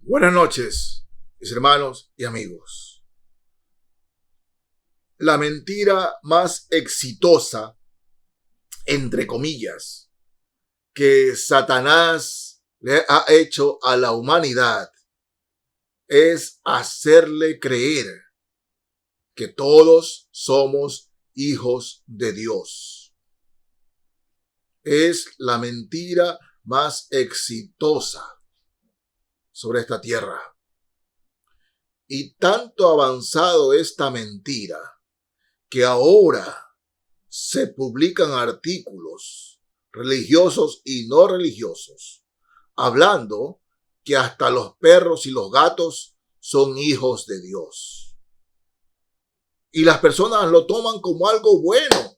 Buenas noches, mis hermanos y amigos. La mentira más exitosa, entre comillas, que Satanás le ha hecho a la humanidad es hacerle creer que todos somos hijos de Dios. Es la mentira más exitosa sobre esta tierra. Y tanto ha avanzado esta mentira que ahora se publican artículos religiosos y no religiosos hablando que hasta los perros y los gatos son hijos de Dios. Y las personas lo toman como algo bueno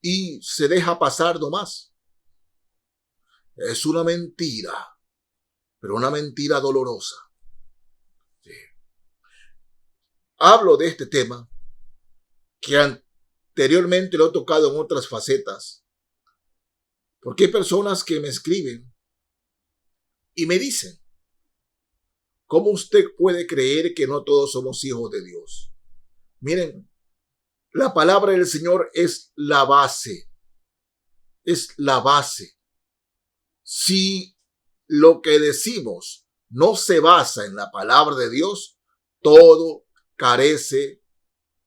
y se deja pasar nomás. Es una mentira, pero una mentira dolorosa. Sí. Hablo de este tema que anteriormente lo he tocado en otras facetas, porque hay personas que me escriben y me dicen, ¿cómo usted puede creer que no todos somos hijos de Dios? Miren, la palabra del Señor es la base. Es la base. Si lo que decimos no se basa en la palabra de Dios, todo carece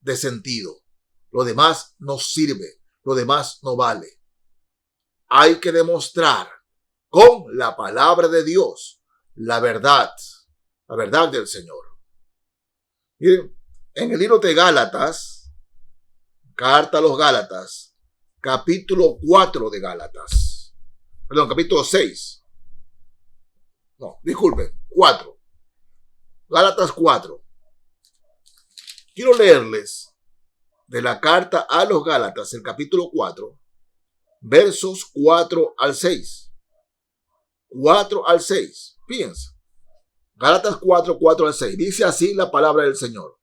de sentido. Lo demás no sirve, lo demás no vale. Hay que demostrar con la palabra de Dios la verdad del Señor. Miren, en el libro de Gálatas, carta a los Gálatas, capítulo 4 de Gálatas, capítulo 6. No, disculpen, 4. Gálatas 4. Quiero leerles de la carta a los Gálatas, el capítulo 4, versos 4 al 6. 4 al 6. Fíjense. Gálatas 4, 4 al 6. Dice así la palabra del Señor.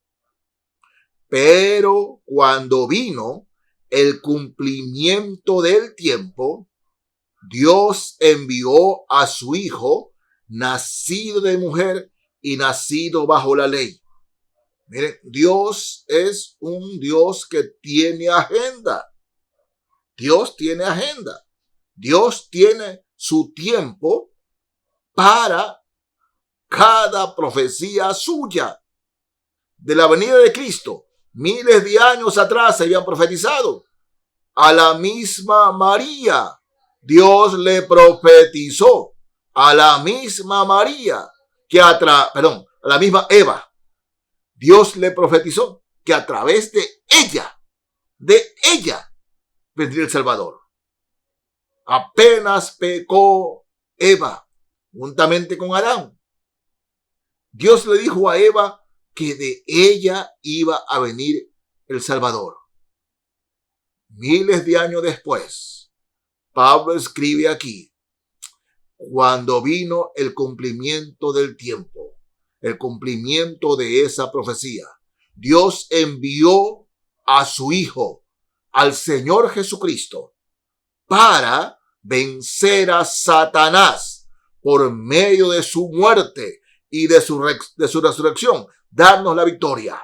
Pero cuando vino el cumplimiento del tiempo, Dios envió a su Hijo, nacido de mujer y nacido bajo la ley. Miren, Dios es un Dios que tiene agenda. Dios tiene agenda. Dios tiene su tiempo para cada profecía suya. De la venida de Cristo, miles de años atrás se habían profetizado. A la misma María, Dios le profetizó. A la misma María, a la misma Eva, Dios le profetizó que a través de ella, vendría el Salvador. Apenas pecó Eva, juntamente con Adán, Dios le dijo a Eva que de ella iba a venir el Salvador. Miles de años después, Pablo escribe aquí, cuando vino el cumplimiento del tiempo, el cumplimiento de esa profecía, Dios envió a su Hijo, al Señor Jesucristo, para vencer a Satanás por medio de su muerte y de su resurrección, darnos la victoria.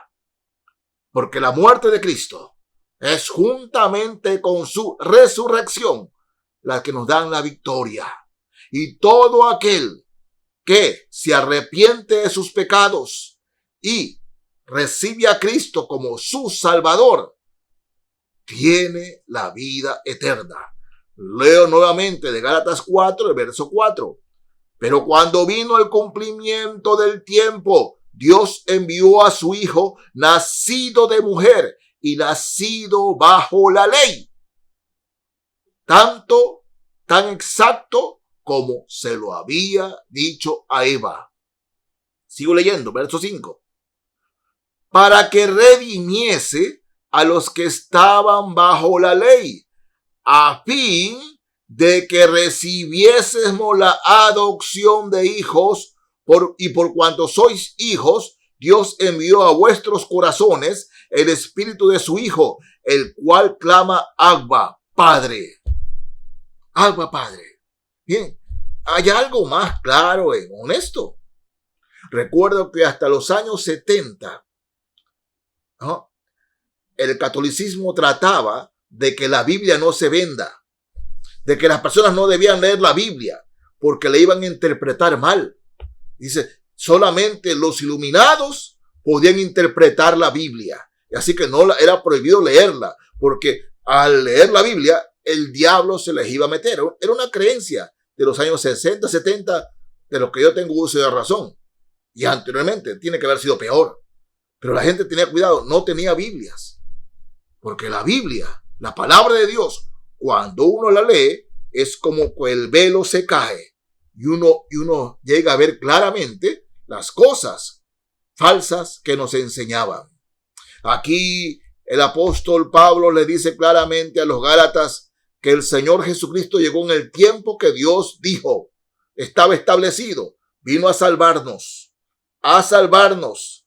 Porque la muerte de Cristo es juntamente con su resurrección la que nos dan la victoria. Y todo aquel que se arrepiente de sus pecados y recibe a Cristo como su Salvador, tiene la vida eterna. Leo nuevamente de Gálatas 4, el verso 4. Pero cuando vino el cumplimiento del tiempo, Dios envió a su Hijo, nacido de mujer y nacido bajo la ley. Tan exacto como se lo había dicho a Eva. Sigo leyendo, verso 5. Para que redimiese a los que estaban bajo la ley, a fin de que recibiésemos la adopción de hijos, y por cuanto sois hijos, Dios envió a vuestros corazones el espíritu de su Hijo, el cual clama, Abba, Padre. Abba, Padre. Bien, hay algo más claro y honesto. Recuerdo que hasta los años 70, ¿no?, el catolicismo trataba de que la Biblia no se venda, de que las personas no debían leer la Biblia porque la iban a interpretar mal. Dice, solamente los iluminados podían interpretar la Biblia. Así que no era prohibido leerla, porque al leer la Biblia, el diablo se les iba a meter. Era una creencia de los años 60, 70, de lo que yo tengo uso de razón. Y anteriormente tiene que haber sido peor. Pero la gente tenía cuidado, no tenía Biblias. Porque la Biblia, la palabra de Dios, cuando uno la lee, es como que el velo se cae y uno llega a ver claramente las cosas falsas que nos enseñaban. Aquí el apóstol Pablo le dice claramente a los Gálatas que el Señor Jesucristo llegó en el tiempo que Dios dijo, estaba establecido, vino a salvarnos,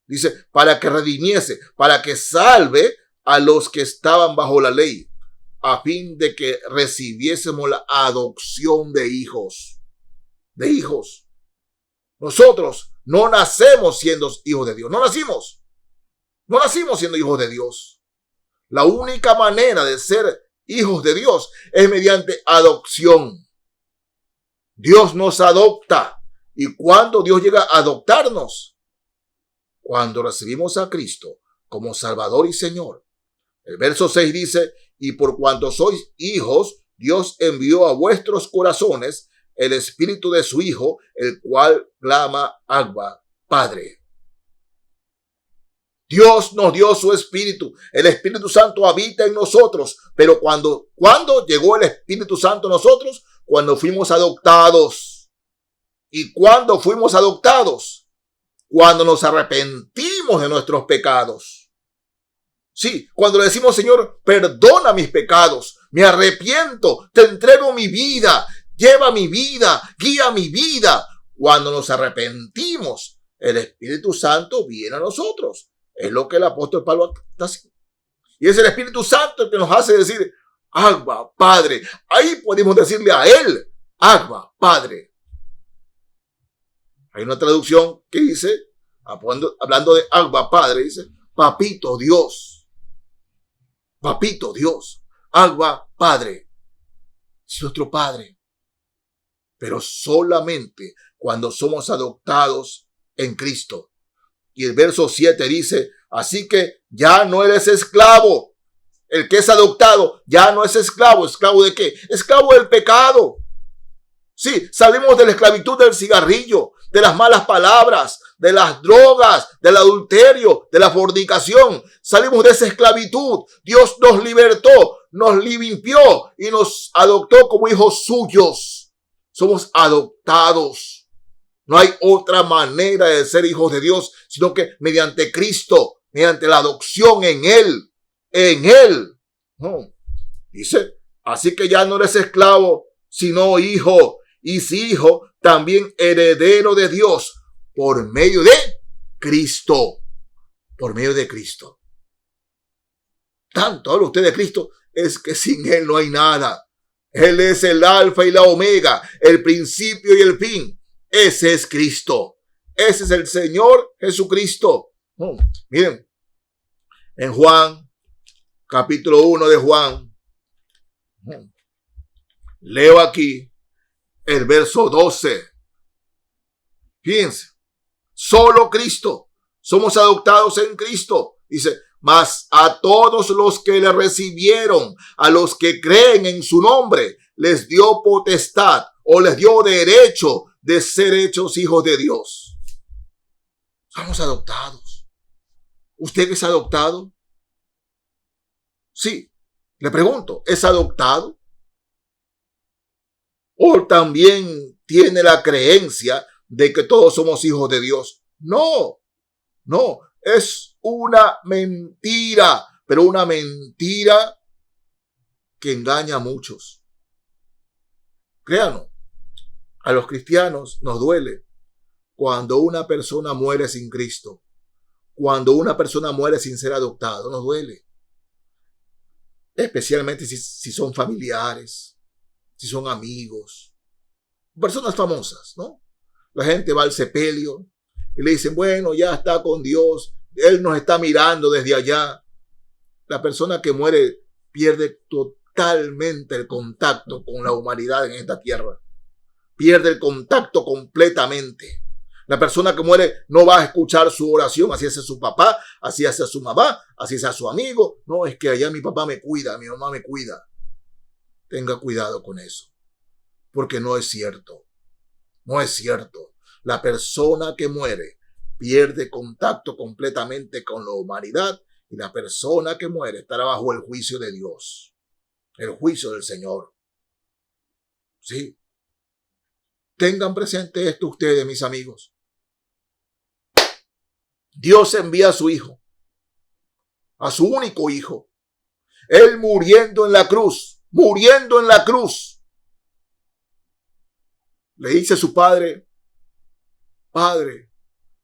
dice, para que redimiese, para que salve a los que estaban bajo la ley, a fin de que recibiésemos la adopción de hijos. Nosotros no nacemos siendo hijos de Dios. No nacimos siendo hijos de Dios. La única manera de ser hijos de Dios es mediante adopción. Dios nos adopta. ¿Y cuándo Dios llega a adoptarnos? Cuando recibimos a Cristo como Salvador y Señor. El verso 6 dice, y por cuanto sois hijos, Dios envió a vuestros corazones el espíritu de su Hijo, el cual clama, Abba, Padre. Dios nos dio su espíritu. El Espíritu Santo habita en nosotros. Pero ¿cuándo llegó el Espíritu Santo a nosotros? Cuando fuimos adoptados. ¿Y cuándo fuimos adoptados? Cuando nos arrepentimos de nuestros pecados. Sí, cuando le decimos, Señor, perdona mis pecados, me arrepiento, te entrego mi vida, lleva mi vida, guía mi vida. Cuando nos arrepentimos, el Espíritu Santo viene a nosotros. Es lo que el apóstol Pablo está haciendo. Y es el Espíritu Santo el que nos hace decir, Abba, Padre. Ahí podemos decirle a Él, Abba, Padre. Hay una traducción que dice, hablando de Abba, Padre, dice, Papito Dios. Papito Dios, Abba, Padre, es nuestro Padre. Pero solamente cuando somos adoptados en Cristo. Y el verso 7 dice, así que ya no eres esclavo. El que es adoptado ya no es esclavo. ¿Esclavo de qué? Esclavo del pecado. Sí, salimos de la esclavitud del cigarrillo, de las malas palabras, de las drogas, del adulterio, de la fornicación. Salimos de esa esclavitud. Dios nos libertó, nos limpió y nos adoptó como hijos suyos. Somos adoptados. No hay otra manera de ser hijos de Dios, sino que mediante Cristo, mediante la adopción en Él. En Él. Dice, así que ya no eres esclavo, sino hijo. Y si hijo, también heredero de Dios por medio de Cristo. Por medio de Cristo. Tanto habla usted de Cristo, es que sin Él no hay nada. Él es el alfa y la omega, el principio y el fin. Ese es Cristo. Ese es el Señor Jesucristo. Miren, en Juan, capítulo 1 de Juan, leo aquí el verso 12. Fíjense, solo Cristo. Somos adoptados en Cristo. Dice, mas a todos los que le recibieron, a los que creen en su nombre, les dio potestad o les dio derecho de ser hechos hijos de Dios. Somos adoptados. ¿Usted es adoptado? Sí. Le pregunto, ¿es adoptado? ¿O también tiene la creencia de que todos somos hijos de Dios? No, es una mentira, pero una mentira que engaña a muchos. Créanos, a los cristianos nos duele cuando una persona muere sin Cristo, cuando una persona muere sin ser adoptado, nos duele. Especialmente si son familiares, si son amigos, personas famosas, ¿no? La gente va al sepelio y le dicen, bueno, ya está con Dios, Él nos está mirando desde allá. La persona que muere pierde totalmente el contacto con la humanidad en esta tierra. Pierde el contacto completamente. La persona que muere no va a escuchar su oración, así hace su papá, así hace su mamá, así hace su amigo. No, es que allá mi papá me cuida, mi mamá me cuida. Tenga cuidado con eso, porque no es cierto. No es cierto. La persona que muere pierde contacto completamente con la humanidad y la persona que muere estará bajo el juicio de Dios, el juicio del Señor. ¿Sí? Tengan presente esto ustedes, mis amigos. Dios envía a su Hijo, a su único Hijo. Él muriendo en la cruz, le dice a su Padre, Padre,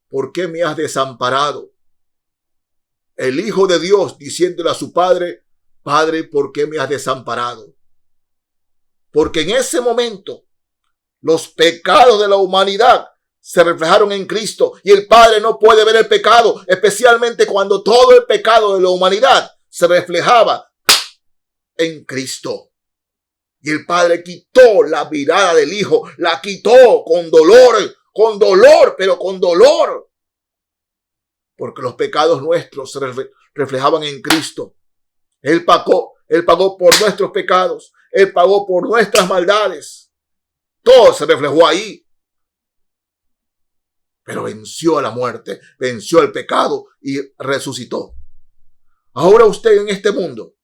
¿por qué me has desamparado? El Hijo de Dios diciéndole a su Padre, Padre, ¿por qué me has desamparado? Porque en ese momento los pecados de la humanidad se reflejaron en Cristo y el Padre no puede ver el pecado, especialmente cuando todo el pecado de la humanidad se reflejaba en Cristo. Y el Padre quitó la mirada del Hijo, la quitó con dolor, pero con dolor. Porque los pecados nuestros se reflejaban en Cristo. Él pagó por nuestros pecados, Él pagó por nuestras maldades. Todo se reflejó ahí. Pero venció a la muerte, venció al pecado y resucitó. Ahora usted en este mundo,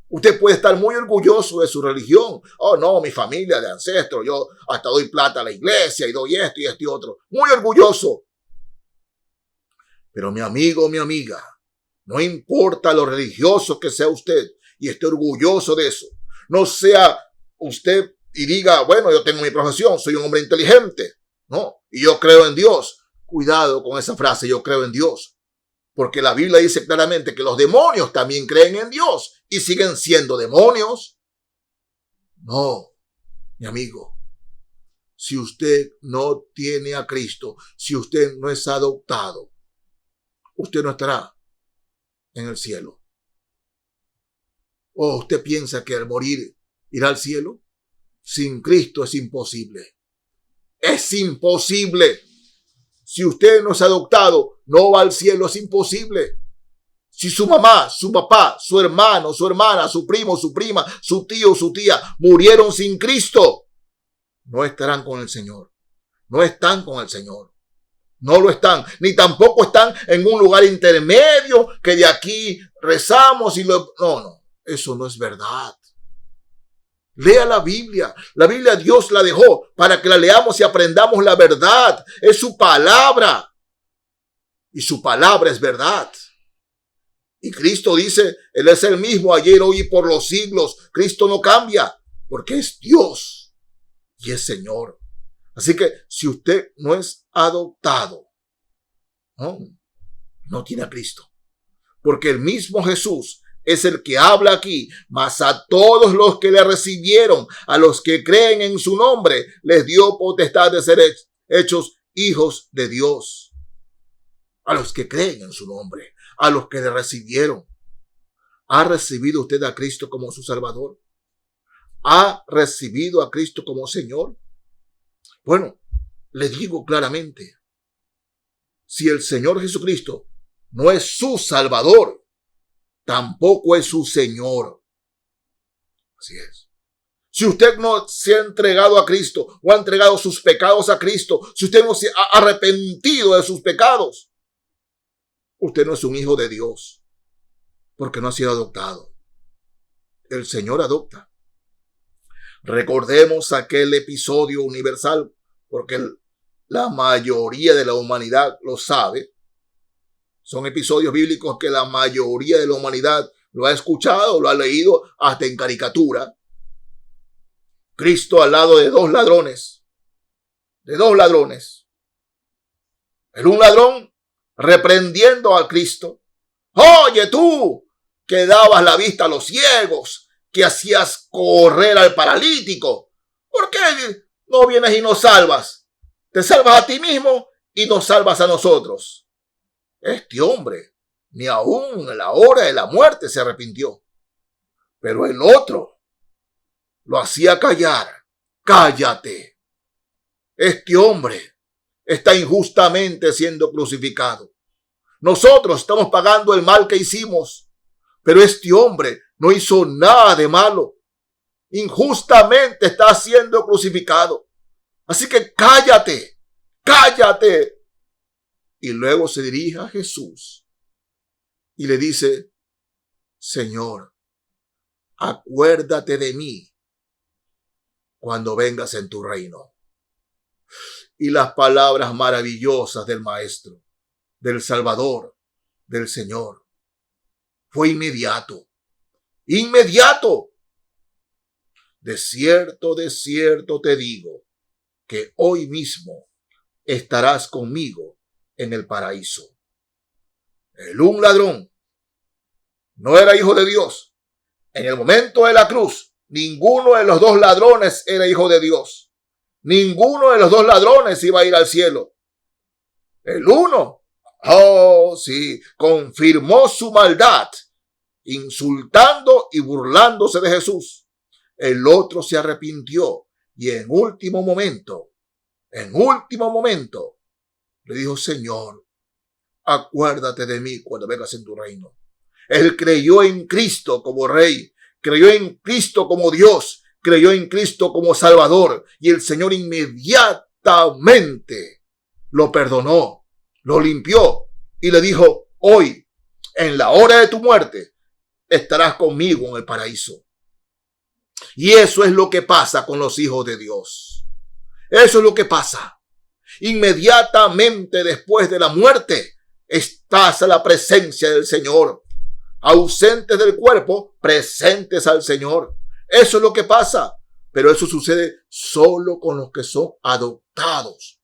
usted puede estar muy orgulloso de su religión. Oh, no, mi familia de ancestros, yo hasta doy plata a la iglesia y doy esto y esto y otro. Muy orgulloso. Pero mi amigo, mi amiga, no importa lo religioso que sea usted y esté orgulloso de eso. No sea usted y diga, bueno, yo tengo mi profesión, soy un hombre inteligente. No, y yo creo en Dios. Cuidado con esa frase, yo creo en Dios. Porque la Biblia dice claramente que los demonios también creen en Dios y siguen siendo demonios. No, mi amigo. Si usted no tiene a Cristo, si usted no es adoptado, usted no estará en el cielo. ¿O usted piensa que al morir irá al cielo? Sin Cristo es imposible. Es imposible. Si usted no es adoptado, no va al cielo, es imposible. Si su mamá, su papá, su hermano, su hermana, su primo, su prima, su tío, su tía murieron sin Cristo, no estarán con el Señor. No están con el Señor. No lo están. Ni tampoco están en un lugar intermedio que de aquí rezamos y lo... No, eso no es verdad. Lea la Biblia. La Biblia Dios la dejó para que la leamos y aprendamos la verdad. Es su palabra. Y su palabra es verdad. Y Cristo dice, Él es el mismo ayer, hoy y por los siglos. Cristo no cambia porque es Dios y es Señor. Así que si usted no es adoptado, no tiene a Cristo. Porque el mismo Jesús es el que habla aquí, mas a todos los que le recibieron, a los que creen en su nombre, les dio potestad de ser hechos hijos de Dios. A los que creen en su nombre, a los que le recibieron. ¿Ha recibido usted a Cristo como su Salvador? ¿Ha recibido a Cristo como Señor? Bueno, le digo claramente, si el Señor Jesucristo no es su Salvador, tampoco es su Señor. Así es. Si usted no se ha entregado a Cristo o ha entregado sus pecados a Cristo, si usted no se ha arrepentido de sus pecados, usted no es un hijo de Dios, porque no ha sido adoptado. El Señor adopta. Recordemos aquel episodio universal, porque la mayoría de la humanidad lo sabe. Son episodios bíblicos que la mayoría de la humanidad lo ha escuchado, lo ha leído hasta en caricatura. Cristo al lado de dos ladrones. El un ladrón reprendiendo a Cristo. Oye tú, que dabas la vista a los ciegos, que hacías correr al paralítico. ¿Por qué no vienes y nos salvas? Te salvas a ti mismo y nos salvas a nosotros. Este hombre ni aún en la hora de la muerte se arrepintió. Pero el otro lo hacía callar. Cállate. Este hombre está injustamente siendo crucificado. Nosotros estamos pagando el mal que hicimos, pero este hombre no hizo nada de malo. Injustamente está siendo crucificado. Así que cállate, cállate. Y luego se dirige a Jesús y le dice, Señor, acuérdate de mí cuando vengas en tu reino. Y las palabras maravillosas del Maestro, del Salvador, del Señor, fue inmediato, inmediato. De cierto te digo, que hoy mismo estarás conmigo en el paraíso. Un ladrón no era hijo de Dios. En el momento de la cruz, ninguno de los dos ladrones era hijo de Dios. Ninguno de los dos ladrones iba a ir al cielo. El uno, confirmó su maldad, insultando y burlándose de Jesús. El otro se arrepintió y en último momento, le dijo, Señor, acuérdate de mí cuando vengas en tu reino. Él creyó en Cristo como Rey, creyó en Cristo como Dios, creyó en Cristo como Salvador, y el Señor inmediatamente lo perdonó, lo limpió y le dijo, hoy, en la hora de tu muerte, estarás conmigo en el paraíso. Y eso es lo que pasa con los hijos de Dios. Eso es lo que pasa. Inmediatamente después de la muerte, estás a la presencia del Señor. Ausentes del cuerpo, presentes al Señor. Eso es lo que pasa. Pero eso sucede solo con los que son adoptados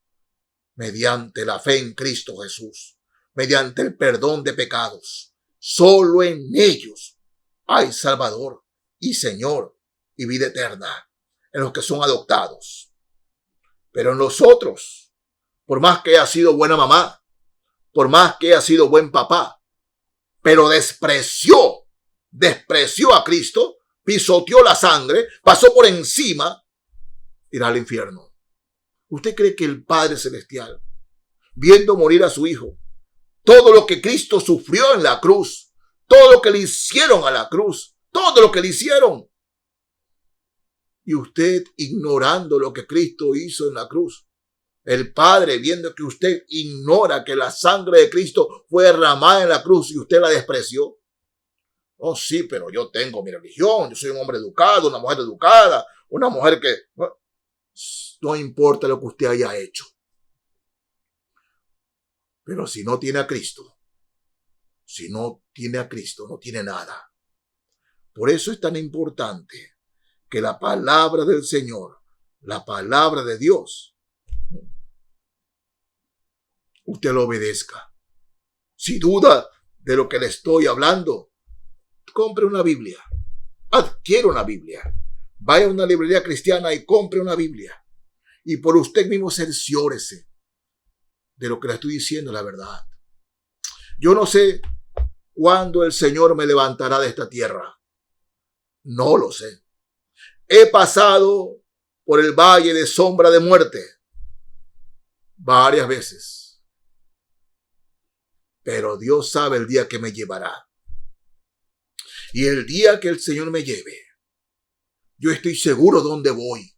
mediante la fe en Cristo Jesús, mediante el perdón de pecados. Solo en ellos hay Salvador y Señor y vida eterna, en los que son adoptados. Pero en los otros, por más que haya sido buena mamá, por más que haya sido buen papá, pero despreció a Cristo, pisoteó la sangre, pasó por encima, irá al infierno. ¿Usted cree que el Padre Celestial, viendo morir a su Hijo, todo lo que Cristo sufrió en la cruz, todo lo que le hicieron a la cruz, todo lo que le hicieron, y usted ignorando lo que Cristo hizo en la cruz, el Padre viendo que usted ignora que la sangre de Cristo fue derramada en la cruz y usted la despreció? Oh, sí, pero yo tengo mi religión, yo soy un hombre educado, una mujer educada, una mujer que... No importa lo que usted haya hecho. Pero si no tiene a Cristo, no tiene nada. Por eso es tan importante que la palabra del Señor, la palabra de Dios, usted lo obedezca. Si duda de lo que le estoy hablando, compre una Biblia. Adquiere una Biblia. Vaya a una librería cristiana y compre una Biblia. Y por usted mismo cerciórese de lo que le estoy diciendo, la verdad. Yo no sé cuándo el Señor me levantará de esta tierra. No lo sé. He pasado por el valle de sombra de muerte varias veces. Pero Dios sabe el día que me llevará. Y el día que el Señor me lleve, yo estoy seguro dónde voy.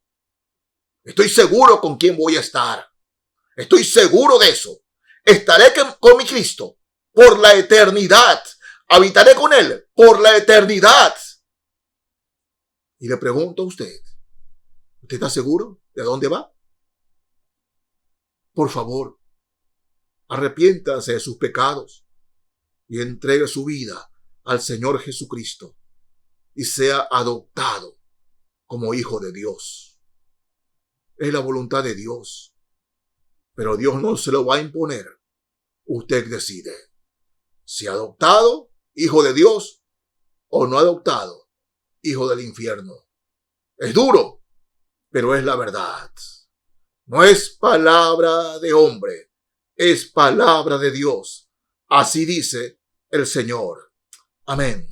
Estoy seguro con quién voy a estar. Estoy seguro de eso. Estaré con mi Cristo por la eternidad. Habitaré con Él por la eternidad. Y le pregunto a usted, ¿usted está seguro de dónde va? Por favor, arrepiéntase de sus pecados y entregue su vida al Señor Jesucristo y sea adoptado como hijo de Dios. Es la voluntad de Dios, pero Dios no se lo va a imponer. Usted decide si adoptado, hijo de Dios, o no adoptado, hijo del infierno. Es duro, pero es la verdad. No es palabra de hombre, es palabra de Dios. Así dice el Señor. Amén.